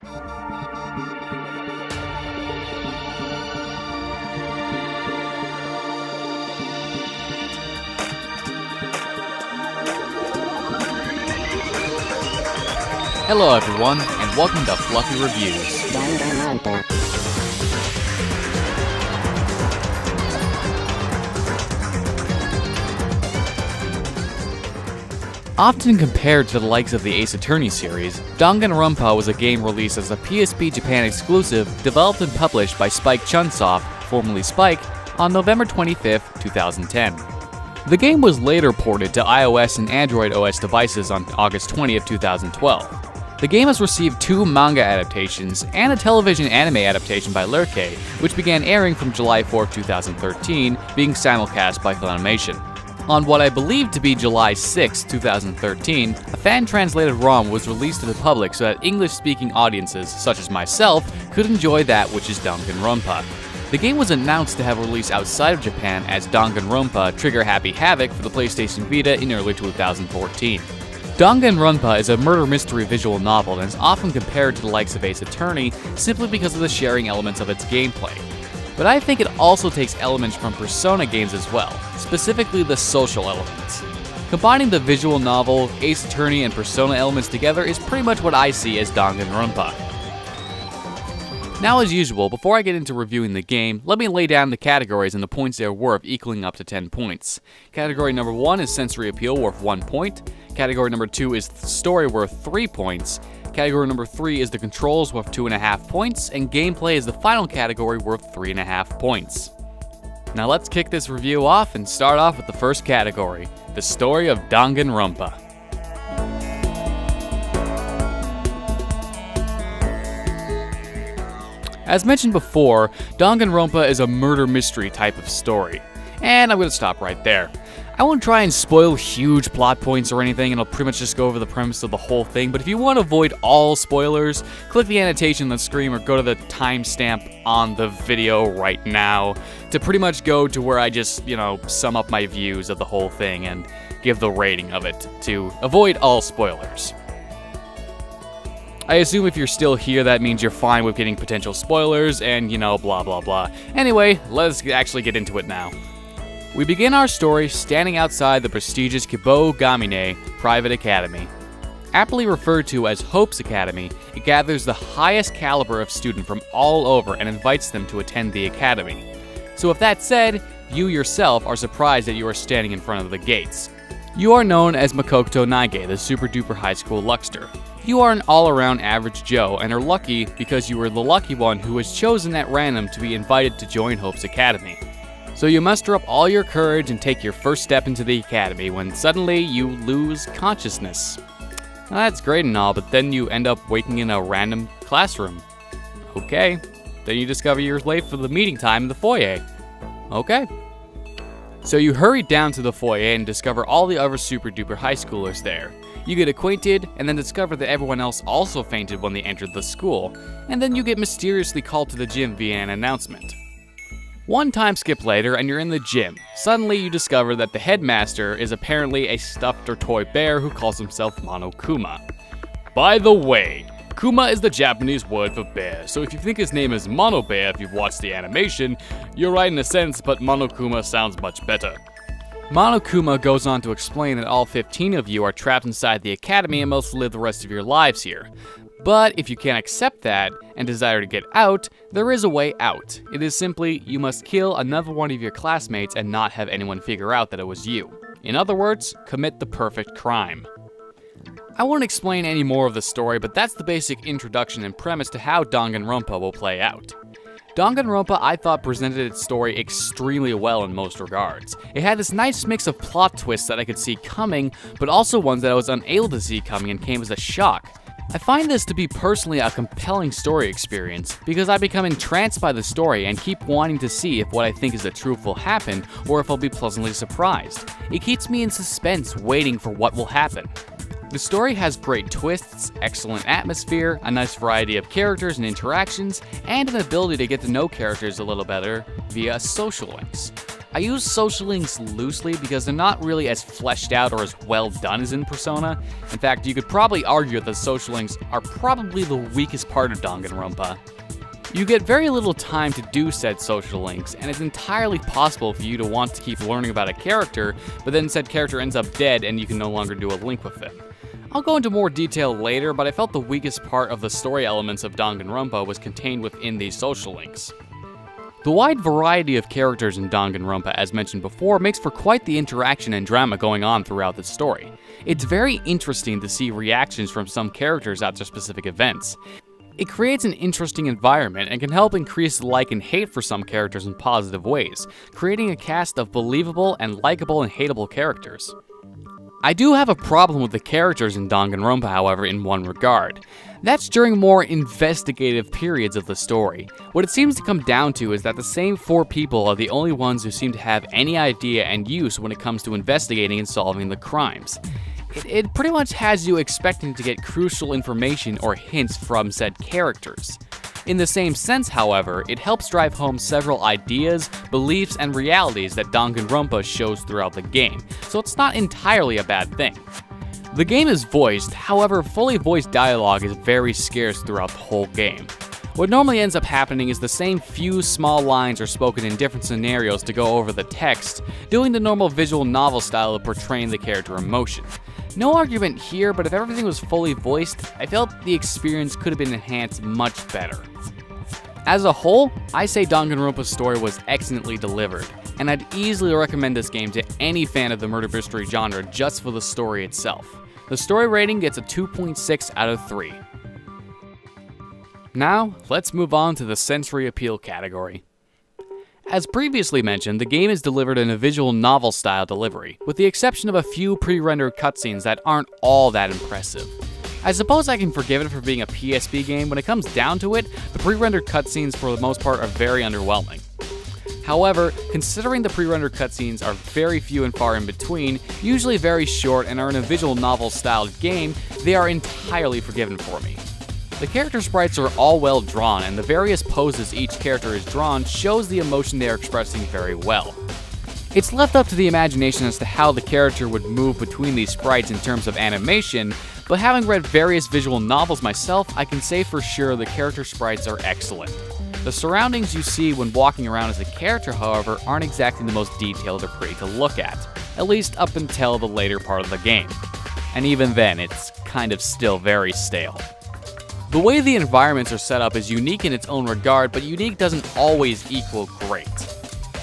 Hello everyone, and welcome to Fluffy Reviews. Danganronpa. Often compared to the likes of the Ace Attorney series, Danganronpa was a game released as a PSP Japan exclusive developed and published by Spike Chunsoft, formerly Spike, on November 25th, 2010. The game was later ported to iOS and Android OS devices on August 20th, 2012. The game has received 2 manga adaptations and a television anime adaptation by Lurke, which began airing from July 4, 2013, being simulcast by Funimation. On what I believe to be July 6, 2013, a fan-translated ROM was released to the public so that English-speaking audiences, such as myself, could enjoy that which is Danganronpa. The game was announced to have released outside of Japan as Danganronpa Trigger Happy Havoc for the PlayStation Vita in early 2014. Danganronpa is a murder mystery visual novel and is often compared to the likes of Ace Attorney simply because of the sharing elements of its gameplay. But I think it also takes elements from Persona games as well, specifically the social elements. Combining the visual novel, Ace Attorney, and Persona elements together is pretty much what I see as Danganronpa. Now, as usual, before I get into reviewing the game, let me lay down the categories and the points they are worth, equaling up to 10 points. Category number 1 is sensory appeal, worth 1 point. Category number 2 is story, worth 3 points. Category number 3 is the controls, worth 2.5 points, and gameplay is the final category, worth 3.5 points. Now let's kick this review off and start off with the first category, the story of Danganronpa. As mentioned before, Danganronpa is a murder mystery type of story, and I'm going to stop right there. I won't try and spoil huge plot points or anything, and I'll pretty much just go over the premise of the whole thing, but if you want to avoid all spoilers, click the annotation on the screen or go to the timestamp on the video right now to pretty much go to where I just, sum up my views of the whole thing and give the rating of it to avoid all spoilers. I assume if you're still here, that means you're fine with getting potential spoilers and, blah blah blah. Anyway, let's actually get into it now. We begin our story standing outside the prestigious Kibo Gamine Private Academy. Aptly referred to as Hope's Academy, it gathers the highest caliber of student from all over and invites them to attend the academy. So with that said, you yourself are surprised that you are standing in front of the gates. You are known as Makoto Naige, the super duper high school luckster. You are an all-around average Joe and are lucky because you were the lucky one who was chosen at random to be invited to join Hope's Academy. So you muster up all your courage and take your first step into the academy when suddenly you lose consciousness. Now, that's great and all, but then you end up waking in a random classroom. Okay. Then you discover you're late for the meeting time in the foyer. Okay. So you hurry down to the foyer and discover all the other super duper high schoolers there. You get acquainted, and then discover that everyone else also fainted when they entered the school, and then you get mysteriously called to the gym via an announcement. One time skip later, and you're in the gym. Suddenly you discover that the headmaster is apparently a stuffed or toy bear who calls himself Monokuma. By the way, Kuma is the Japanese word for bear, so if you think his name is Mono Bear if you've watched the animation, you're right in a sense, but Monokuma sounds much better. Monokuma goes on to explain that all 15 of you are trapped inside the academy and must live the rest of your lives here. But if you can't accept that and desire to get out, there is a way out. It is simply, you must kill another one of your classmates and not have anyone figure out that it was you. In other words, commit the perfect crime. I won't explain any more of the story, but that's the basic introduction and premise to how Danganronpa will play out. Danganronpa, I thought, presented its story extremely well in most regards. It had this nice mix of plot twists that I could see coming, but also ones that I was unable to see coming and came as a shock. I find this to be personally a compelling story experience, because I become entranced by the story and keep wanting to see if what I think is the truth will happen, or if I'll be pleasantly surprised. It keeps me in suspense, waiting for what will happen. The story has great twists, excellent atmosphere, a nice variety of characters and interactions, and an ability to get to know characters a little better via social links. I use social links loosely because they're not really as fleshed out or as well done as in Persona. In fact, you could probably argue that social links are probably the weakest part of Danganronpa. You get very little time to do said social links, and it's entirely possible for you to want to keep learning about a character, but then said character ends up dead and you can no longer do a link with them. I'll go into more detail later, but I felt the weakest part of the story elements of Danganronpa was contained within these social links. The wide variety of characters in Danganronpa, as mentioned before, makes for quite the interaction and drama going on throughout the story. It's very interesting to see reactions from some characters after specific events. It creates an interesting environment and can help increase the like and hate for some characters in positive ways, creating a cast of believable and likable and hateable characters. I do have a problem with the characters in Danganronpa, however, in one regard. That's during more investigative periods of the story. What it seems to come down to is that the same 4 people are the only ones who seem to have any idea and use when it comes to investigating and solving the crimes. It pretty much has you expecting to get crucial information or hints from said characters. In the same sense, however, it helps drive home several ideas, beliefs, and realities that Danganronpa shows throughout the game, so it's not entirely a bad thing. The game is voiced, however, fully voiced dialogue is very scarce throughout the whole game. What normally ends up happening is the same few small lines are spoken in different scenarios to go over the text, doing the normal visual novel style of portraying the character emotion. No argument here, but if everything was fully voiced, I felt the experience could have been enhanced much better. As a whole, I say Danganronpa's story was excellently delivered, and I'd easily recommend this game to any fan of the murder mystery genre just for the story itself. The story rating gets a 2.6 out of 3. Now, let's move on to the sensory appeal category. As previously mentioned, the game is delivered in a visual novel style delivery, with the exception of a few pre-rendered cutscenes that aren't all that impressive. I suppose I can forgive it for being a PSP game. When it comes down to it, the pre-rendered cutscenes for the most part are very underwhelming. However, considering the pre-rendered cutscenes are very few and far in between, usually very short and are in a visual novel styled game, they are entirely forgiven for me. The character sprites are all well drawn, and the various poses each character is drawn shows the emotion they are expressing very well. It's left up to the imagination as to how the character would move between these sprites in terms of animation, but having read various visual novels myself, I can say for sure the character sprites are excellent. The surroundings you see when walking around as a character, however, aren't exactly the most detailed or pretty to look at least up until the later part of the game. And even then, it's kind of still very stale. The way the environments are set up is unique in its own regard, but unique doesn't always equal great.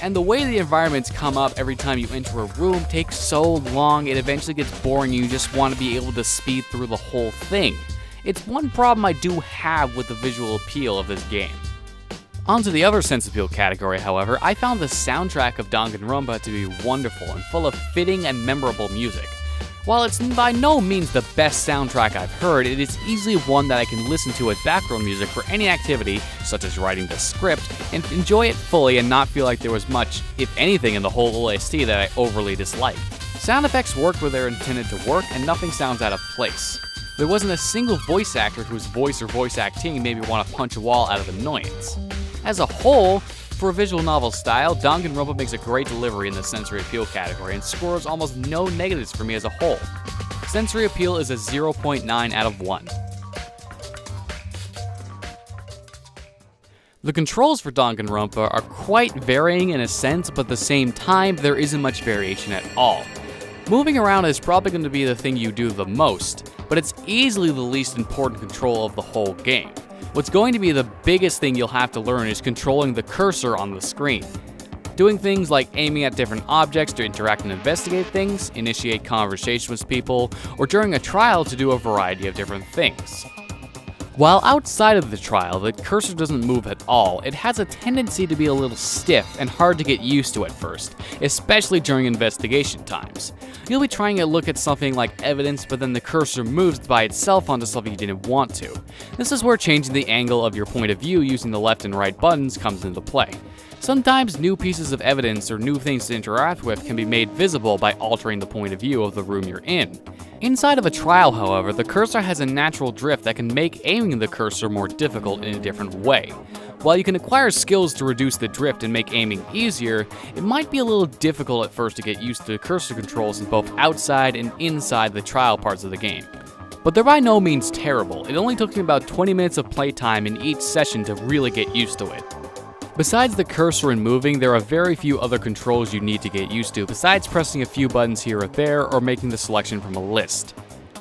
And the way the environments come up every time you enter a room takes so long it eventually gets boring and you just want to be able to speed through the whole thing. It's one problem I do have with the visual appeal of this game. Onto the other sense appeal category, however, I found the soundtrack of Danganronpa to be wonderful and full of fitting and memorable music. While it's by no means the best soundtrack I've heard, it is easily one that I can listen to as background music for any activity, such as writing the script, and enjoy it fully and not feel like there was much, if anything, in the whole OST that I overly disliked. Sound effects work where they're intended to work, and nothing sounds out of place. There wasn't a single voice actor whose voice or voice acting made me want to punch a wall out of annoyance. As a whole, for a visual novel style, Danganronpa makes a great delivery in the sensory appeal category and scores almost no negatives for me as a whole. Sensory appeal is a 0.9 out of 1. The controls for Danganronpa are quite varying in a sense, but at the same time, there isn't much variation at all. Moving around is probably going to be the thing you do the most, but it's easily the least important control of the whole game. What's going to be the biggest thing you'll have to learn is controlling the cursor on the screen. Doing things like aiming at different objects to interact and investigate things, initiate conversation with people, or during a trial to do a variety of different things. While outside of the trial, the cursor doesn't move at all. It has a tendency to be a little stiff and hard to get used to at first, especially during investigation times. You'll be trying to look at something like evidence, but then the cursor moves by itself onto something you didn't want to. This is where changing the angle of your point of view using the left and right buttons comes into play. Sometimes new pieces of evidence or new things to interact with can be made visible by altering the point of view of the room you're in. Inside of a trial, however, the cursor has a natural drift that can make aiming the cursor more difficult in a different way. While you can acquire skills to reduce the drift and make aiming easier, it might be a little difficult at first to get used to the cursor controls in both outside and inside the trial parts of the game. But they're by no means terrible. It only took me about 20 minutes of playtime in each session to really get used to it. Besides the cursor and moving, there are very few other controls you need to get used to besides pressing a few buttons here or there or making the selection from a list.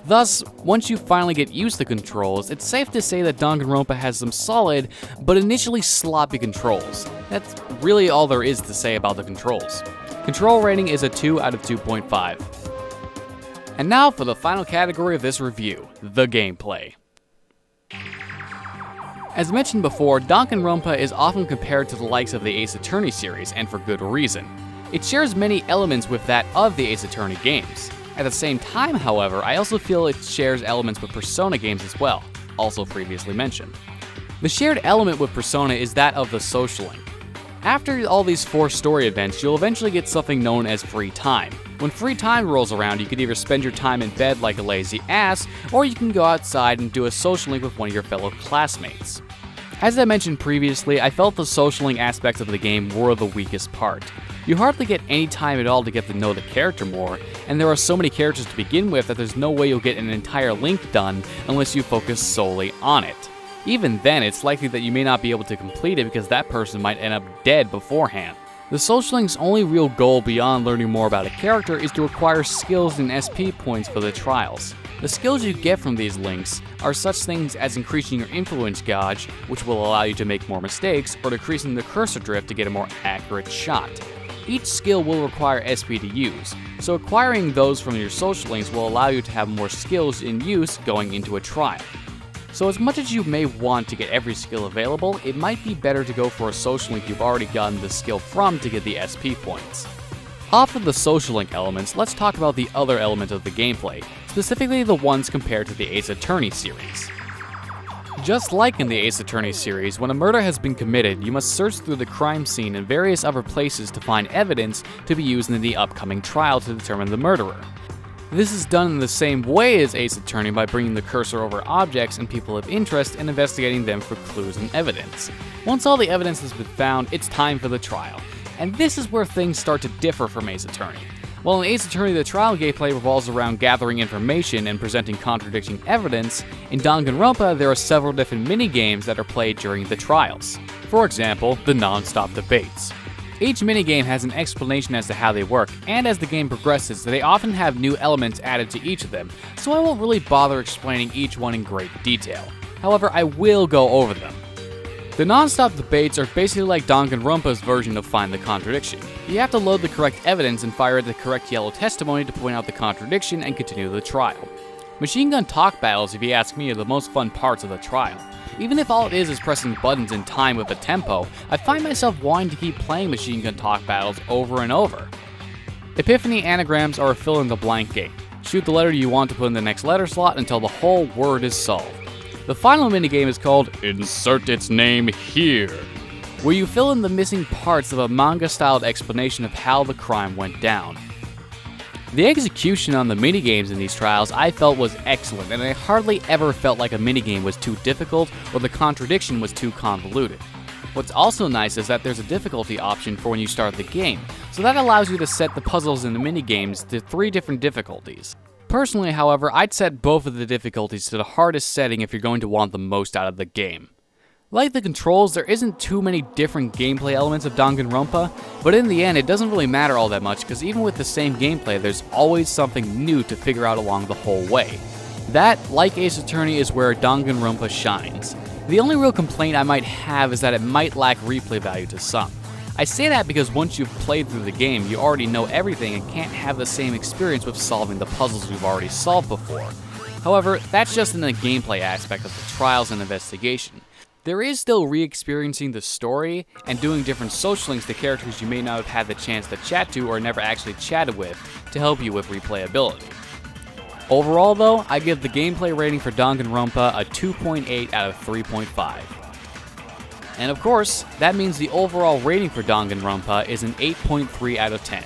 Thus, once you finally get used to the controls, it's safe to say that Danganronpa has some solid, but initially sloppy controls. That's really all there is to say about the controls. Control rating is a 2 out of 2.5. And now for the final category of this review, the gameplay. As mentioned before, Danganronpa is often compared to the likes of the Ace Attorney series, and for good reason. It shares many elements with that of the Ace Attorney games. At the same time, however, I also feel it shares elements with Persona games as well, also previously mentioned. The shared element with Persona is that of the social link. After all these 4 story events, you'll eventually get something known as free time. When free time rolls around, you can either spend your time in bed like a lazy ass, or you can go outside and do a social link with one of your fellow classmates. As I mentioned previously, I felt the social link aspects of the game were the weakest part. You hardly get any time at all to get to know the character more, and there are so many characters to begin with that there's no way you'll get an entire link done unless you focus solely on it. Even then, it's likely that you may not be able to complete it because that person might end up dead beforehand. The social link's only real goal beyond learning more about a character is to acquire skills and SP points for the trials. The skills you get from these links are such things as increasing your influence gauge, which will allow you to make more mistakes, or decreasing the cursor drift to get a more accurate shot. Each skill will require SP to use, so acquiring those from your social links will allow you to have more skills in use going into a trial. So as much as you may want to get every skill available, it might be better to go for a social link you've already gotten the skill from to get the SP points. Off of the social link elements, let's talk about the other elements of the gameplay, specifically the ones compared to the Ace Attorney series. Just like in the Ace Attorney series, when a murder has been committed, you must search through the crime scene and various other places to find evidence to be used in the upcoming trial to determine the murderer. This is done in the same way as Ace Attorney by bringing the cursor over objects and people of interest and investigating them for clues and evidence. Once all the evidence has been found, it's time for the trial. And this is where things start to differ from Ace Attorney. While in Ace Attorney the trial gameplay revolves around gathering information and presenting contradicting evidence, in Danganronpa there are several different mini-games that are played during the trials. For example, the non-stop debates. Each minigame has an explanation as to how they work, and as the game progresses, they often have new elements added to each of them, so I won't really bother explaining each one in great detail. However, I will go over them. The non-stop debates are basically like Danganronpa's version of Find the Contradiction. You have to load the correct evidence and fire at the correct yellow testimony to point out the contradiction and continue the trial. Machine gun talk battles, if you ask me, are the most fun parts of the trial. Even if all it is pressing buttons in time with a tempo, I find myself wanting to keep playing machine gun talk battles over and over. Epiphany anagrams are a fill-in-the-blank game. Shoot the letter you want to put in the next letter slot until the whole word is solved. The final minigame is called Insert Its Name Here, where you fill in the missing parts of a manga-styled explanation of how the crime went down. The execution on the minigames in these trials I felt was excellent, and I hardly ever felt like a minigame was too difficult or the contradiction was too convoluted. What's also nice is that there's a difficulty option for when you start the game, so that allows you to set the puzzles in the minigames to 3 different difficulties. Personally, however, I'd set both of the difficulties to the hardest setting if you're going to want the most out of the game. Like the controls, there isn't too many different gameplay elements of Danganronpa, but in the end it doesn't really matter all that much because even with the same gameplay, there's always something new to figure out along the whole way. That, like Ace Attorney, is where Danganronpa shines. The only real complaint I might have is that it might lack replay value to some. I say that because once you've played through the game, you already know everything and can't have the same experience with solving the puzzles you've already solved before. However, that's just in the gameplay aspect of the trials and investigation. There is still re-experiencing the story and doing different social links to characters you may not have had the chance to chat to or never actually chatted with to help you with replayability. Overall though, I give the gameplay rating for Danganronpa a 2.8 out of 3.5. And of course, that means the overall rating for Danganronpa is an 8.3 out of 10.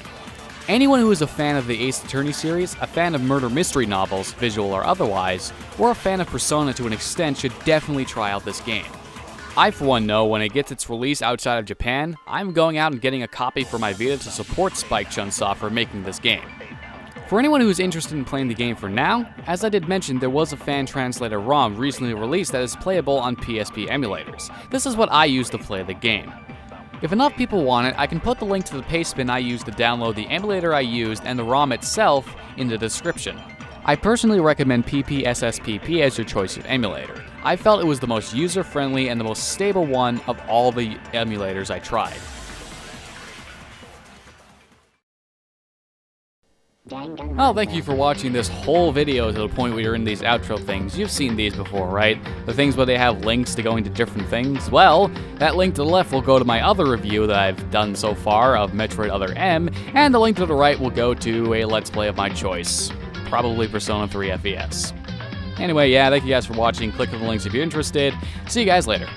Anyone who is a fan of the Ace Attorney series, a fan of murder mystery novels, visual or otherwise, or a fan of Persona to an extent should definitely try out this game. I for one know when it gets its release outside of Japan, I'm going out and getting a copy for my Vita to support Spike Chunsoft for making this game. For anyone who's interested in playing the game for now, as I did mention, there was a fan translator ROM recently released that is playable on PSP emulators. This is what I use to play the game. If enough people want it, I can put the link to the paste bin I used to download the emulator I used and the ROM itself in the description. I personally recommend PPSSPP as your choice of emulator. I felt it was the most user-friendly and the most stable one of all the emulators I tried. Well, thank you for watching this whole video to the point where you're in these outro things. You've seen these before, right? The things where they have links to going to different things. Well, that link to the left will go to my other review that I've done so far of Metroid Other M, and the link to the right will go to a Let's Play of my choice. Probably Persona 3 FES. Anyway, yeah, thank you guys for watching. Click on the links if you're interested. See you guys later.